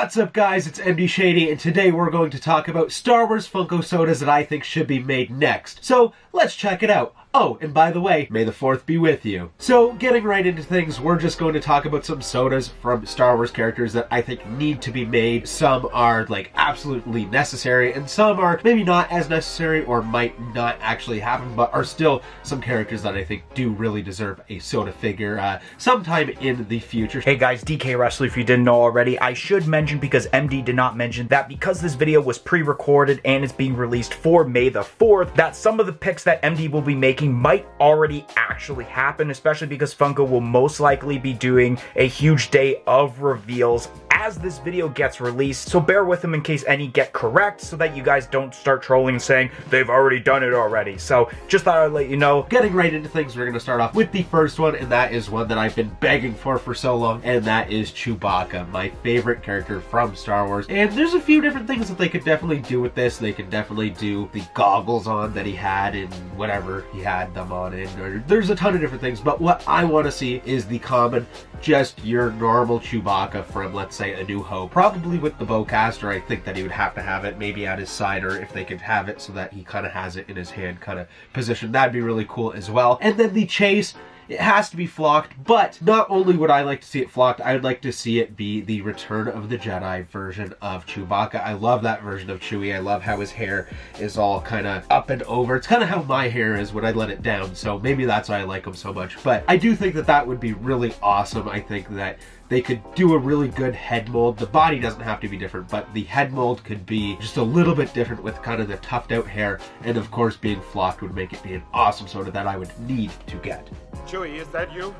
What's up guys, it's MD Shady, and today we're going to talk about Star Wars Funko sodas that I think should be made next. So, let's check it out. Oh, and by the way, may the 4th be with you. So, getting right into things, we're just going to talk about some sodas from Star Wars characters that I think need to be made. Some are, like, absolutely necessary, and some are maybe not as necessary or might not actually happen, but are still some characters that I think do really deserve a soda figure sometime in the future. Hey guys, DK Wrestler, if you didn't know already, I should mention, because MD did not mention, that because this video was pre-recorded and is being released for May the 4th, that some of the picks that MD will be making might already actually happen, especially because Funko will most likely be doing a huge day of reveals as this video gets released, so bear with them in case any get correct, so that you guys don't start trolling and saying they've already done it already. So just thought I'd let you know. Getting right into things, we're going to start off with the first one, and that is one that I've been begging for so long, and that is Chewbacca, my favorite character from Star Wars. And there's a few different things that they could definitely do with this. They could definitely do the goggles on that he had in whatever he had them on in, or there's a ton of different things, but what I want to see is the common, just your normal Chewbacca from, let's say, A New Hope. Probably with the bowcaster, I think that he would have to have it maybe at his side, or if they could have it so that he kind of has it in his hand kind of position, that'd be really cool as well. And then the chase, it has to be flocked, but not only would I like to see it flocked, I would like to see it be the Return of the Jedi version of Chewbacca. I love that version of Chewie. I love how his hair is all kind of up and over. It's kind of how my hair is when I let it down, so maybe that's why I like him so much. But I do think that that would be really awesome. I think that they could do a really good head mold. The body doesn't have to be different, but the head mold could be just a little bit different with kind of the tuffed out hair, and of course being flocked would make it be an awesome soda that I would need to get. Chewie, is that you?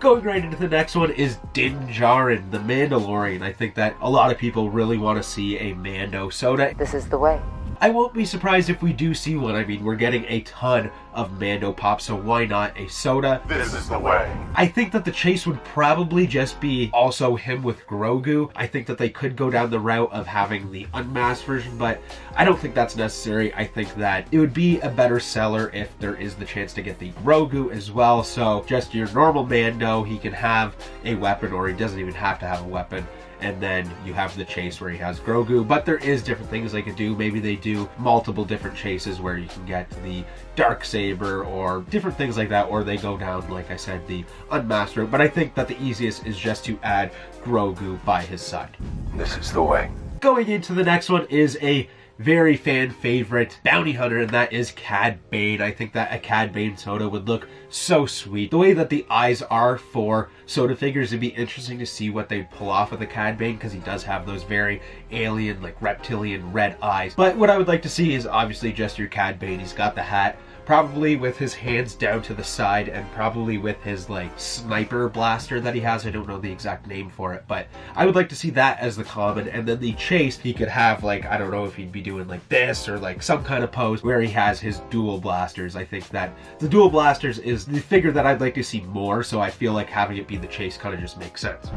Going right into the next one is Din Djarin, the Mandalorian. I think that a lot of people really want to see a Mando soda. This is the way. I won't be surprised if we do see one. I mean, we're getting a ton of Mando pop, so why not a soda? This is the way. I think that the chase would probably just be also him with Grogu. I think that they could go down the route of having the unmasked version, but I don't think that's necessary. I think that it would be a better seller if there is the chance to get the Grogu as well. So just your normal Mando, he can have a weapon, or he doesn't even have to have a weapon. And then you have the chase where he has Grogu, but there is different things they could do. Maybe they do multiple different chases where you can get the Darksaber or different things like that, or they go down, like I said, the unmasked route. But I think that the easiest is just to add Grogu by his side. This is the way. Going into the next one is a very fan favorite bounty hunter, and that is Cad Bane. I think that a Cad Bane soda would look so sweet. The way that the eyes are for soda figures, it'd be interesting to see what they pull off with a Cad Bane, because he does have those very alien, like reptilian red eyes. But what I would like to see is obviously just your Cad Bane. He's got the hat, probably with his hands down to the side, and probably with his like sniper blaster that he has. I don't know the exact name for it, but I would like to see that as the common. And then the chase, he could have, like, I don't know if he'd be doing like this or like some kind of pose where he has his dual blasters. I think that the dual blasters is the figure that I'd like to see more, so I feel like having it be the chase kind of just makes sense.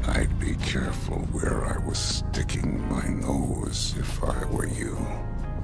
I'd be careful where I was sticking my nose if I were you.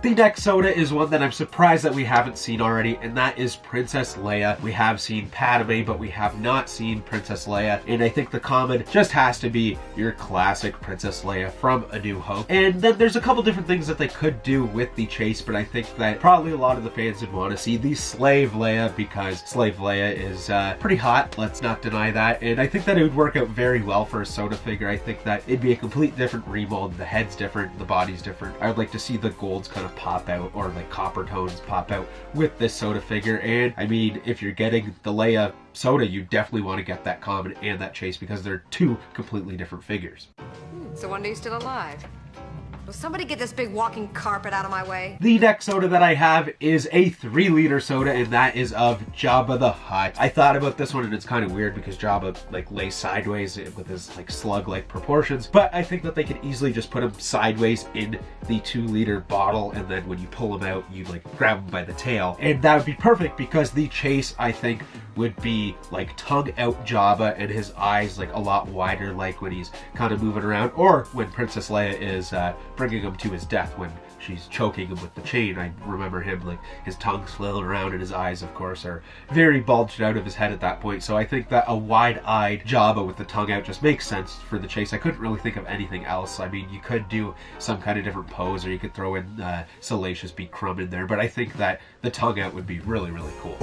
The next soda is one that I'm surprised that we haven't seen already, and that is Princess Leia. We have seen Padme, but we have not seen Princess Leia, and I think the common just has to be your classic Princess Leia from A New Hope. And then there's a couple different things that they could do with the chase, but I think that probably a lot of the fans would want to see the Slave Leia, because Slave Leia is pretty hot, let's not deny that, and I think that it would work out very well for a soda figure. I think that it'd be a complete different remold. The head's different, the body's different. I would like to see the golds kind of pop out, or like copper tones pop out with this soda figure. And I mean, if you're getting the Leia soda, you definitely want to get that common and that chase, because they're two completely different figures. So one day you're still alive. Will somebody get this big walking carpet out of my way? The next soda that I have is a 3-liter soda, and that is of Jabba the Hutt. I thought about this one, and it's kind of weird because Jabba like lays sideways with his like slug-like proportions, but I think that they could easily just put him sideways in the 2-liter bottle, and then when you pull him out, you like grab him by the tail, and that would be perfect because the chase, I think, would be like tongue out Jabba and his eyes like a lot wider, like when he's kind of moving around, or when Princess Leia is bringing him to his death when she's choking him with the chain. I remember him, like, his tongue flailing around and his eyes, of course, are very bulged out of his head at that point. So I think that a wide-eyed Jabba with the tongue out just makes sense for the chase. I couldn't really think of anything else. I mean, you could do some kind of different pose, or you could throw in Salacious B. Crumb in there, but I think that the tongue out would be really, really cool.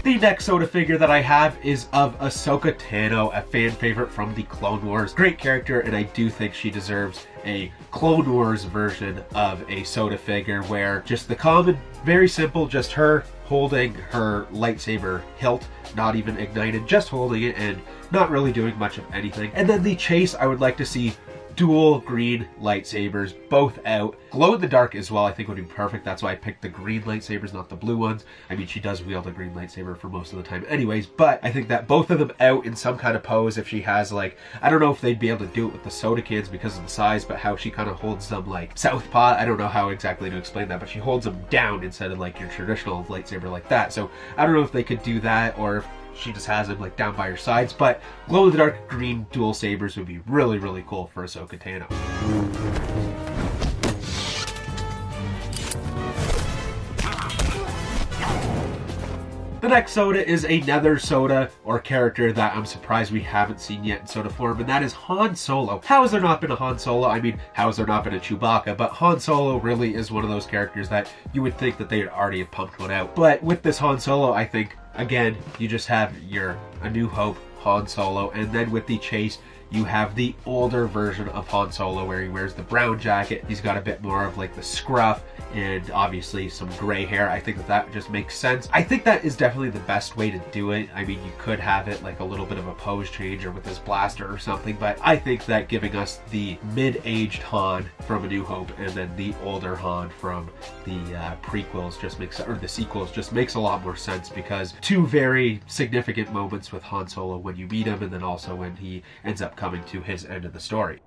The next Soda figure that I have is of Ahsoka Tano, a fan favorite from the Clone Wars. Great character, and I do think she deserves a Clone Wars version of a Soda figure where just the common, very simple, just her holding her lightsaber hilt, not even ignited, just holding it and not really doing much of anything. And then the chase, I would like to see dual green lightsabers, both out. Glow in the dark as well, I think would be perfect. That's why I picked the green lightsabers, not the blue ones. I mean, she does wield a green lightsaber for most of the time anyways, but I think that both of them out in some kind of pose. If she has, like, I don't know if they'd be able to do it with the soda cans because of the size, but how she kind of holds them like southpaw. I don't know how exactly to explain that, but she holds them down instead of like your traditional lightsaber like that. So I don't know if they could do that, or if she just has them like down by her sides, but glow in the dark green dual sabers would be really, really cool for Ahsoka Tano. The next Soda is another Soda or character that I'm surprised we haven't seen yet in Soda form, and that is Han Solo. How has there not been a Han Solo? I mean, how has there not been a Chewbacca? But Han Solo really is one of those characters that you would think that they'd already have pumped one out. But with this Han Solo, I think, again, you just have your A New Hope Han Solo, and then with the chase, you have the older version of Han Solo where he wears the brown jacket. He's got a bit more of like the scruff and obviously some gray hair. I think that that just makes sense. I think that is definitely the best way to do it. I mean, you could have it like a little bit of a pose change or with his blaster or something, but I think that giving us the mid-aged Han from A New Hope and then the older Han from the prequels just makes, or the sequels, just makes a lot more sense, because two very significant moments with Han Solo when you meet him, and then also when he ends up coming to his end of the story.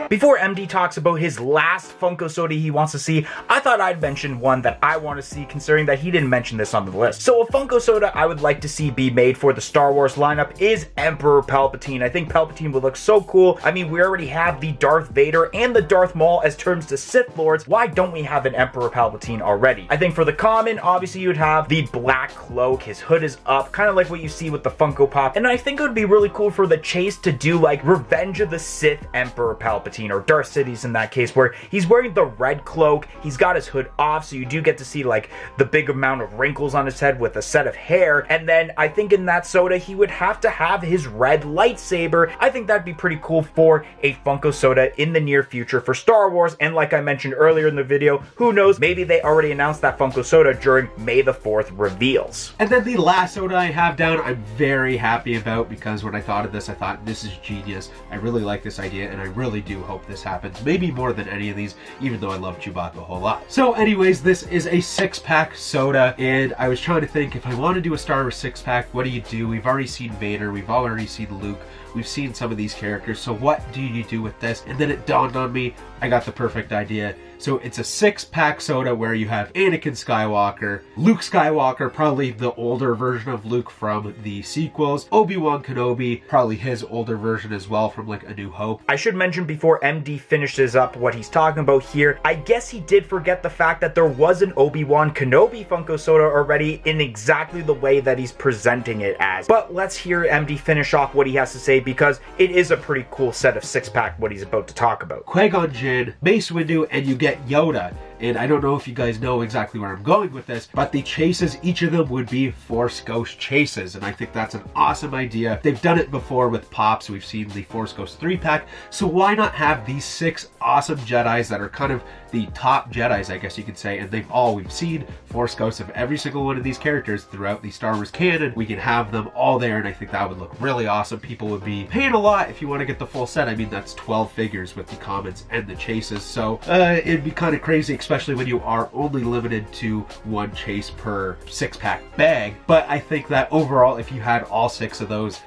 Before MD talks about his last Funko Soda he wants to see, I thought I'd mention one that I want to see, considering that he didn't mention this on the list. So a Funko Soda I would like to see be made for the Star Wars lineup is Emperor Palpatine. I think Palpatine would look so cool. I mean, we already have the Darth Vader and the Darth Maul as terms to Sith Lords. Why don't we have an Emperor Palpatine already? I think for the common, obviously you'd have the black cloak, his hood is up, kind of like what you see with the Funko Pop. And I think it would be really cool for the chase to do like Revenge of the Sith Emperor Palpatine, or Darth Sidious in that case, where he's wearing the red cloak, he's got his hood off, so you do get to see like the big amount of wrinkles on his head with a set of hair. And then I think in that Soda he would have to have his red lightsaber. I think that'd be pretty cool for a Funko Soda in the near future for Star Wars. And like I mentioned earlier in the video, who knows, maybe they already announced that Funko Soda during May the 4th reveals. And then the last Soda I have down, I'm very happy about, because when I thought of this, I thought this is genius. I really like this idea, and I really do hope this happens, maybe more than any of these, even though I love Chewbacca a whole lot. So anyways, this is a 6-pack Soda, and I was trying to think, if I want to do a Star Wars 6-pack, what do you do? We've already seen Vader, we've already seen Luke, we've seen some of these characters, so what do you do with this? And then it dawned on me, I got the perfect idea. So it's a 6-pack Soda where you have Anakin Skywalker, Luke Skywalker, probably the older version of Luke from the sequels, Obi-Wan Kenobi, probably his older version as well from like A New Hope. I should mention before MD finishes up what he's talking about here, I guess he did forget the fact that there was an Obi-Wan Kenobi Funko Soda already in exactly the way that he's presenting it as. But let's hear MD finish off what he has to say, because it is a pretty cool set of 6-pack what he's about to talk about. Qui-Gon Jinn, Mace Windu, and you get Yoda. And I don't know if you guys know exactly where I'm going with this, but the chases, each of them would be Force Ghost chases, and I think that's an awesome idea. They've done it before with Pops. We've seen the Force Ghost 3-pack, so why not have these 6 awesome Jedis that are kind of the top Jedis, I guess you could say, and we've seen Force Ghosts of every single one of these characters throughout the Star Wars canon. We can have them all there, and I think that would look really awesome. People would be paying a lot if you want to get the full set. I mean, that's 12 figures with the comments and the chases, so it'd be kind of crazy, especially when you are only limited to 1 chase per 6-pack bag. But I think that overall, if you had all 6 of those,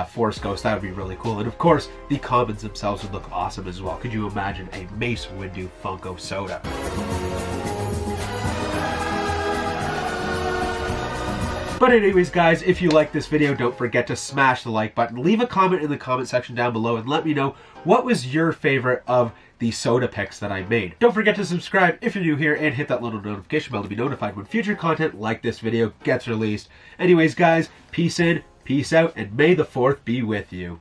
Force Ghost. That would be really cool. And of course, the commons themselves would look awesome as well. Could you imagine a Mace Windu Funko soda? But anyways, guys, if you like this video, don't forget to smash the like button. Leave a comment in the comment section down below and let me know what was your favorite of the soda picks that I made. Don't forget to subscribe if you're new here and hit that little notification bell to be notified when future content like this video gets released. Anyways, guys, peace in, peace out, and may the 4th be with you.